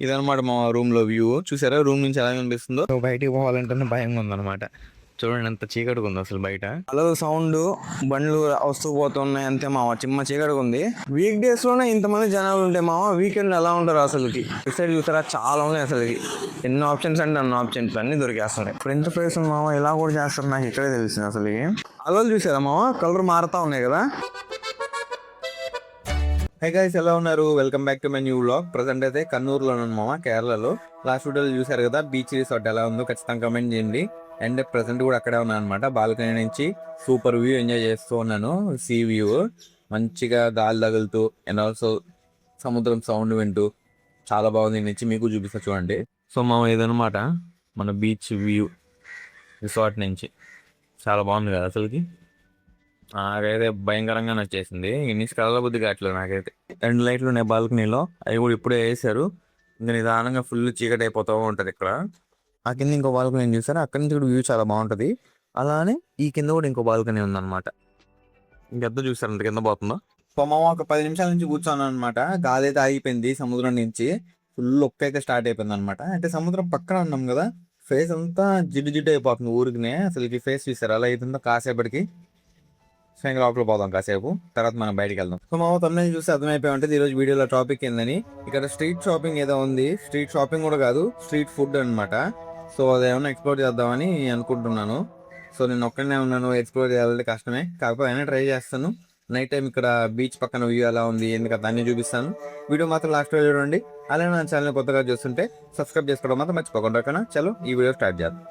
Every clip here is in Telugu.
ఇదనమాట మా రూమ్ లో వ్యూ. చూసారా రూమ్ నుంచి ఎలా కనిపిస్తుందో. బయటికి పోవాలంటేనే భయంగా ఉందన్నమాట. చూడండి ఎంత చీకటిగా ఉంది అసలు బయట. అలా సౌండ్ బండ్లు వస్తూ పోతున్నాయి అంతే మామ. చీకటిగా ఉంది. వీక్ డేస్ లోనే ఇంతమంది జనాలు ఉంటే మామ, వీకెండ్ ఎలా ఉంటారు అసలుకి. సైడ్ చూసారా చాలా ఉన్నాయి అసలుకి. ఎన్నో ఆప్షన్స్ అంటే అన్ని ఆప్షన్స్ అన్ని దొరికేస్తున్నాయి. ఫ్రెంచ్ ఫ్రైస్ మామ ఇలా కూడా చేస్తారు, నాకు ఇక్కడే తెలిసింది అసలు. అలవాలు చూసారా మామ, కలర్ మారుతా ఉన్నాయి కదా. హై గైస్, ఎలా ఉన్నారు? Welcome back to my new vlog. Present అయితే కన్నూరులో ఉన్నాము, కేరళలో. లాస్ట్ వీడియోలో చూసారు కదా బీచ్ రిసార్ట్ ఎలా ఉందో ఖచ్చితంగా కమెంట్ చేయండి. అండ్ ప్రజెంట్ కూడా అక్కడే ఉన్నాను అనమాట. బాల్కనీ నుంచి సూపర్ వ్యూ ఎంజాయ్ చేస్తూ ఉన్నాను. సీ వ్యూ మంచిగా గాలి తగులుతూ అండ్ ఆల్సో సముద్రం సౌండ్ వింటూ చాలా బాగుంది. నుంచి మీకు చూపిస్తా చూడండి. సో మా ఇదనమాట మన బీచ్ వ్యూ రిసార్ట్ నుంచి. చాలా బాగుంది కదా అసలుకి. నాకైతే భయంకరంగా నచ్చేసింది. ఇన్ని కలల బుద్ధి కావట్లేదు నాకైతే. 2 లైట్లు ఉన్నాయి బాల్కనీలో, అవి కూడా ఇప్పుడే వేసారు. ఇంకా నిదానంగా ఫుల్ చీకటి అయిపోతూ ఉంటది ఇక్కడ. ఆ కింద ఇంకో బాల్కనీ చూసారు, అక్కడి నుంచి కూడా వ్యూ చాలా బాగుంటది. అలానే ఈ కింద కూడా ఇంకో బాల్కనీ ఉందన్నమాట. ఇంకెంత చూసారు అంత కింద పోతుందో. మామ ఒక 10 నిమిషాల నుంచి కూర్చోను అనమాట. గాలి అయితే ఆగిపోయింది సముద్రం నుంచి. ఫుల్ ఒక్క అయితే స్టార్ట్ అయిపోయింది అనమాట. అంటే సముద్రం పక్కన ఉన్నాం కదా, ఫేస్ అంతా జిడ్డు జిడ్డు అయిపోతుంది ఊరికినే. అసలు ఫేస్ చూసారు అలా అవుతుందో కాసేపటికి. స్నేహితులు లోపల పోదాం కాసేపు, తర్వాత మనం బయటికి వెళ్దాం. సో మా తమ్ముని చూస్తే అర్థమైపోయి ఉంటుంది ఈ రోజు వీడియోలో టాపిక్ ఏందని. ఇక్కడ స్ట్రీట్ షాపింగ్ ఏదో ఉంది. స్ట్రీట్ షాపింగ్ కూడా కాదు, స్ట్రీట్ ఫుడ్ అనమాట. సో అదేమన్నా ఎక్స్ప్లోర్ చేద్దామని అనుకుంటున్నాను. సో నేను ఒక్కడనే ఉన్నాను, ఎక్స్ప్లోర్ చేయాలంటే కష్టమే. కాకపోతే అయినా ట్రై చేస్తాను. నైట్ టైం ఇక్కడ బీచ్ పక్కన వ్యూ ఎలా ఉంది ఎందుకంటే అన్ని చూపిస్తాను. వీడియో మాత్రం లాస్ట్ రోజు చూడండి. అలానే నా ఛానల్ కొత్తగా చూస్తుంటే సబ్స్క్రైబ్ చేసుకోవడం మాత్రం మర్చిపోకుండా. ఓకేనా, చలో ఈ వీడియో స్టార్ట్ చేద్దాం.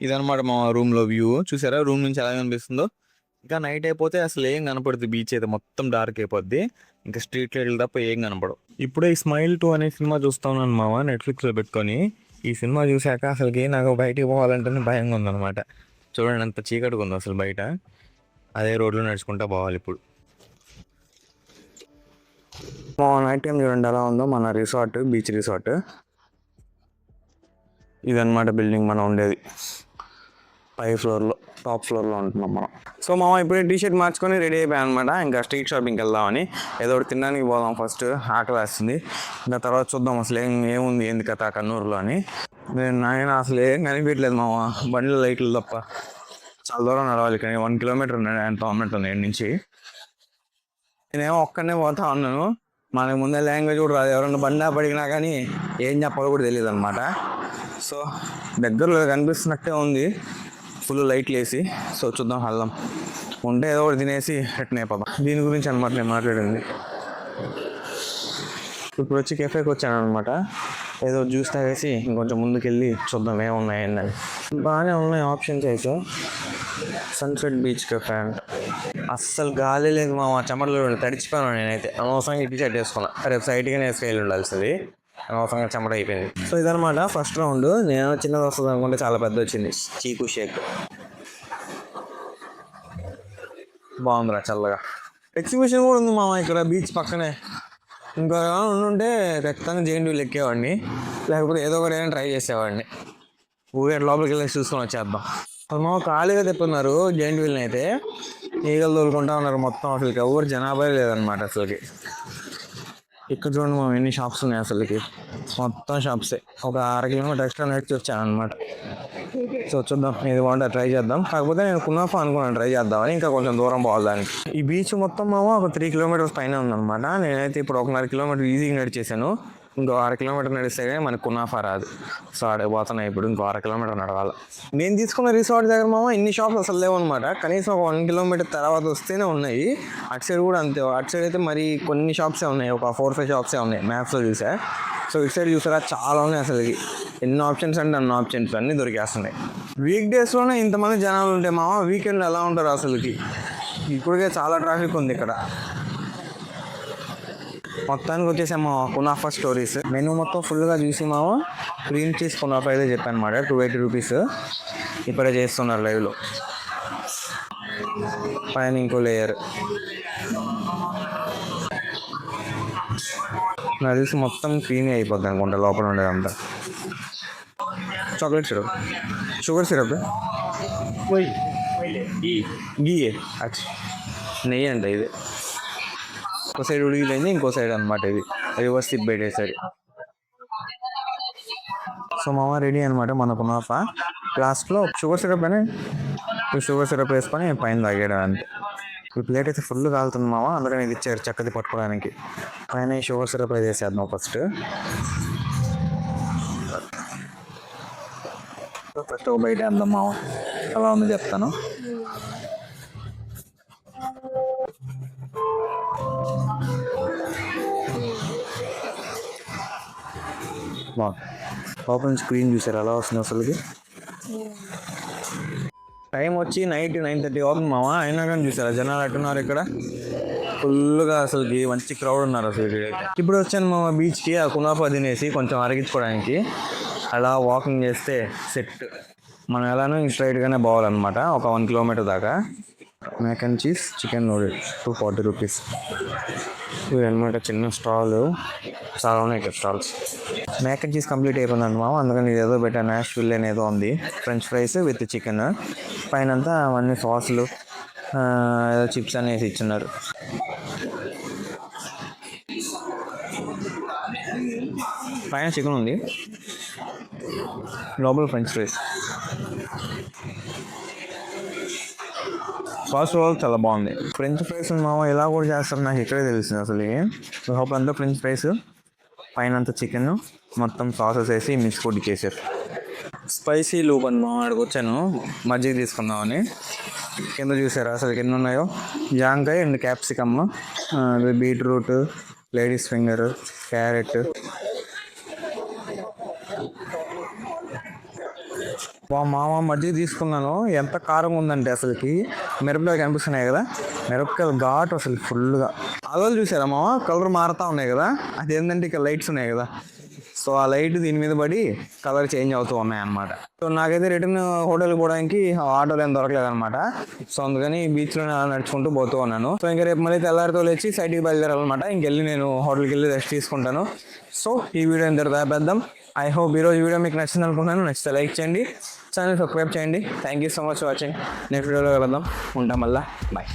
ఇదనమాట మా రూమ్ లో వ్యూ. చూసారా రూమ్ నుంచి ఎలా కనిపిస్తుందో. ఇంకా నైట్ అయిపోతే అసలు ఏం కనపడుతుంది, బీచ్ అయితే మొత్తం డార్క్ అయిపోద్ది. ఇంకా స్ట్రీట్ లైట్లు తప్ప ఏం కనపడవు. ఇప్పుడే ఈ స్మైల్ 2 అనే సినిమా చూస్తా ఉన్నాను మామ, నెట్ఫ్లిక్స్ లో పెట్టుకొని. ఈ సినిమా చూసాక అసలుకి నాకు బయటికి పోవాలంటేనే భయంగా ఉందన్నమాట. చూడండి ఎంత చీకటిగా ఉంది అసలు బయట. అదే రోడ్లో నడుచుకుంటా పోవాలి ఇప్పుడు. నైట్ టైం చూడండి ఎలా ఉందో మన రిసార్ట్, బీచ్ రిసార్ట్. ఇదన్నమాట బిల్డింగ్ మనం ఉండేది. 5th ఫ్లోర్లో, టాప్ ఫ్లోర్లో ఉంటున్నాం మనం. సో మామ ఇప్పుడే టీషర్ట్ మార్చుకొని రెడీ అయిపోయాను అనమాట. ఇంకా స్ట్రీట్ షాపింగ్కి వెళ్దామని. ఏదో ఒకటి తినడానికి పోదాం ఫస్ట్, ఆకలి వేస్తుంది. ఇంకా తర్వాత చూద్దాం అసలు ఏముంది ఏంది కథ కన్నూరులో అని. నాయన అసలు ఏం కనిపించట్లేదు మామ, బండ్ల లైట్లు తప్ప. చాలా దూరం నడవాలి, కానీ 1 కిలోమీటర్ ఎంత ఉంది ఏడు నుంచి. నేనేమో ఒక్కడనే పోతా ఉన్నాను. మనకు ముందే లాంగ్వేజ్ కూడా రాదు. ఎవరన్నా బండి పడిగినా కానీ ఏం చెప్పాలో కూడా తెలియదు అనమాట. సో దగ్గరలో కనిపిస్తున్నట్టే ఉంది, ఫుల్ లైట్లు వేసి. సో చూద్దాం, వెళ్దాం. ఉంటే ఏదో ఒకటి తినేసి రిటర్న్ అయిపోదాం. దీని గురించి అనమాట నేను మాట్లాడింది. ఇప్పుడు వచ్చి కెఫేకి వచ్చాను అనమాట. ఏదో జ్యూస్ తాగేసి ఇంకొంచెం ముందుకెళ్ళి చూద్దాం ఏమున్నాయండి. బాగానే ఉన్నాయి ఆప్షన్స్ అయితే. సన్సెట్ బీచ్ కెఫే అంట. అస్సలు గాలి లేదు మా చెమటలు తడిచిపోయాను నేనైతే. అనవసరంగా టీ షర్ట్ వేసుకున్నా. రేపు సైట్గానే వేసుకెళ్ళి ఉండాల్సింది, అనవసరంగా చెమట అయిపోయింది. సో ఇదనమాట ఫస్ట్ రౌండ్. నేను చిన్నది వస్తుంది అనుకుంటే చాలా పెద్ద వచ్చింది. చీకు షేక్ బాగుందిరా చల్లగా. ఎగ్జిబిషన్ కూడా ఉంది మామ ఇక్కడ బీచ్ పక్కనే. ఇంకా ఉండుంటే ఖచ్చితంగా జేఎన్టీయూలు ఎక్కేవాడిని, లేకపోతే ఏదో ఒకటి ఏదైనా ట్రై చేసేవాడిని. ఊరే లోపలికి వెళ్ళి చూసుకొని వచ్చేద్దాం. మా ఖాళీగా తెప్పున్నారు జేఎన్టీయూలని అయితే. ఈగలు తోలుకుంటా ఉన్నారు మొత్తం. అసలుకి ఎవరు జనాభా లేదనమాట అసలుకి. ఇక్కడ చూడండి మనం ఎన్ని షాప్స్ ఉన్నాయి అసలుకి. మొత్తం షాప్సే. ఒక 1/2 కిలోమీటర్ ఎక్స్ట్రా నడిచి వచ్చాను అనమాట. సో చూద్దాం ఏది బాగుంటే ట్రై చేద్దాం. కాకపోతే నేను కునాఫా అనుకున్నాను ట్రై చేద్దామని, ఇంకా కొంచెం దూరం పోవాలి దానికి. ఈ బీచ్ మొత్తం మామ ఒక 3 కిలోమీటర్స్ పైన ఉందన్నమాట. నేనైతే ఇప్పుడు 1.5 కిలోమీటర్ ఈజీగా నడిచేసాను. ఇంకో 1/2 కిలోమీటర్ నడిస్తే కానీ మనకు కునాఫా రాదు. సో ఆడే పోతున్నాయి ఇప్పుడు. ఇంకో 1/2 కిలోమీటర్ నడవాలి. నేను తీసుకున్న రిసార్ట్ దగ్గర మామ ఇన్ని షాప్స్ అసలు లేవు అనమాట. కనీసం ఒక 1 కిలోమీటర్ తర్వాత వస్తేనే ఉన్నాయి. అటు సైడ్ కూడా అంతే. అటు సైడ్ అయితే మరి కొన్ని షాప్సే ఉన్నాయి, ఒక 4-5 షాప్సే ఉన్నాయి మ్యాప్స్లో చూసా. సో ఇటు సైడ్ చూసారా చాలా ఉన్నాయి అసలుకి. ఎన్ని ఆప్షన్స్ అంటే అన్ని ఆప్షన్స్ అన్నీ దొరికేస్తున్నాయి. వీక్ డేస్లోనే ఇంతమంది జనాలు ఉంటే మామ, వీకెండ్ ఎలా ఉంటారు అసలుకి. ఇప్పటికే చాలా ట్రాఫిక్ ఉంది ఇక్కడ. మొత్తానికి వచ్చేసాము కునాఫా స్టోరీస్. మెనూ మొత్తం ఫుల్గా చూసి మామ క్రీమ్ చీజ్ కునాఫా అయితే చెప్పాను అనమాట. 280 రూపీస్. ఇప్పుడే చేస్తున్నారు లైవ్లో. పైన ఇంకో లేయర్. నాకు తెలిసి మొత్తం క్రీమీ అయిపోద్ది అనుకుంటా లోపల ఉండేదంతా. చాక్లెట్ సిరప్, షుగర్ సిరప్, గీ అచ్చా నెయ్యి అంట ఇది. ఒక సైడ్ ఉడిగిపోయింది, ఇంకో సైడ్ అనమాట ఇది రివర్స్ తిప్పి పెట్టేసరి. సో మామ రెడీ అనమాట మన కునాఫా. లాస్ట్లో షుగర్ సిరప్ అని షుగర్ సిరప్ వేసుకొని పైన తాగేయడం అంతే. ఈ ప్లేట్ అయితే ఫుల్ కాలుతుంది మామ, అందుకని ఇది ఇచ్చారు చక్కది పట్టుకోవడానికి. పైన ఈ షుగర్ సిరప్ అయితే వేసేద్దాం ఫస్ట్. ఫస్ట్ బయట వేద్దాం మామ, ఎలా ఉంది చెప్తాను. ఓపెన్ స్క్రీన్ చూసారు ఎలా వస్తుంది అసలుకి. టైం వచ్చి నైట్ 9:30 అవుతుంది మామ, అయినా కానీ చూసారా జనాలు ఎట్టున్నారు ఇక్కడ ఫుల్గా, అసలుకి మంచి క్రౌడ్ ఉన్నారు అసలు. ఇప్పుడు వచ్చాను మామ బీచ్కి, ఆ కునాఫా తినేసి కొంచెం అరిగించుకోవడానికి. అలా వాకింగ్ చేస్తే సెట్. మనం ఎలానో స్ట్రైట్గానే పోవాలన్నమాట ఒక 1 కిలోమీటర్ దాకా. Mac and cheese chicken noodles 240 rupees. ఇవి అనమాట చిన్న స్టాల్, చాలా ఉన్నాయి ఇక్కడ stalls. Mac and cheese complete అయిపోయిందండి మామ, అందుకని ఏదో పెట్టాను, నాష్విల్ అని ఏదో ఉంది. ఫ్రెంచ్ ఫ్రైస్ విత్ చికెన్, పైన అంతా అవన్నీ సాసులు, ఏదో చిప్స్ అనేసి ఇచ్చున్నారు. పైన చికెన్ ఉంది, లోపల ఫ్రెంచ్ ఫ్రైస్. సాస్ రోల్ చాలా బాగుంది. ఫ్రెంచ్ ఫ్రైస్ మామ ఇలా కూడా చేస్తారు, నాకు ఇక్కడే తెలిసింది అసలు. లోపల అంతా ఫ్రెంచ్ ఫ్రైస్, పైన అంతా చికెన్, మొత్తం సాసెస్ వేసి మిక్స్ ఫుడ్ చేశారు. స్పైసీ లూప్ అని మా వాడికి వచ్చాను మజ్జిగ తీసుకుందామని. కింద చూసారా అసలు కింద ఉన్నాయో, జాంకాయ and capsicum, beetroot, ladies finger, carrot. మామ మజ్జిగ తీసుకున్నాను, ఎంత కారం ఉందంటే అసలుకి. మిరపకాయలు కనిపిస్తున్నాయి కదా, మిరపకాయలు ఘాటు అసలు ఫుల్గా. అదో చూసారా మామ కలర్ మారుతూ ఉన్నాయి కదా, అది ఏంటంటే ఇక్కడ లైట్స్ ఉన్నాయి కదా, సో ఆ లైట్ దీని మీద పడి కలర్ చేంజ్ అవుతూ ఉన్నాయి అనమాట. సో నాకైతే రిటర్న్ హోటల్కి పోవడానికి ఆటోలు ఏం దొరకలేదు అనమాట. సో అందుకని బీచ్లో నడుచుకుంటూ పోతూ ఉన్నాను. సో ఇంకా రేపు మళ్ళీ తెల్లారితో లేచి సైడ్కి బయలుదేరాలన్నమాట. ఇంకెళ్ళి నేను హోటల్కి వెళ్ళి రెస్ట్ తీసుకుంటాను. సో ఈ వీడియో ఎంత ఆపేద్దాం. ఐ హోప్ ఈరోజు వీడియో మీకు నచ్చింది అనుకుంటున్నాను. నచ్చితే లైక్ చేయండి, ఛానల్ సబ్స్క్రైబ్ చేయండి. Thank you so much for watching. Next వీడియోలో కలుద్దాం. ఉంటాం మళ్ళా, బాయ్.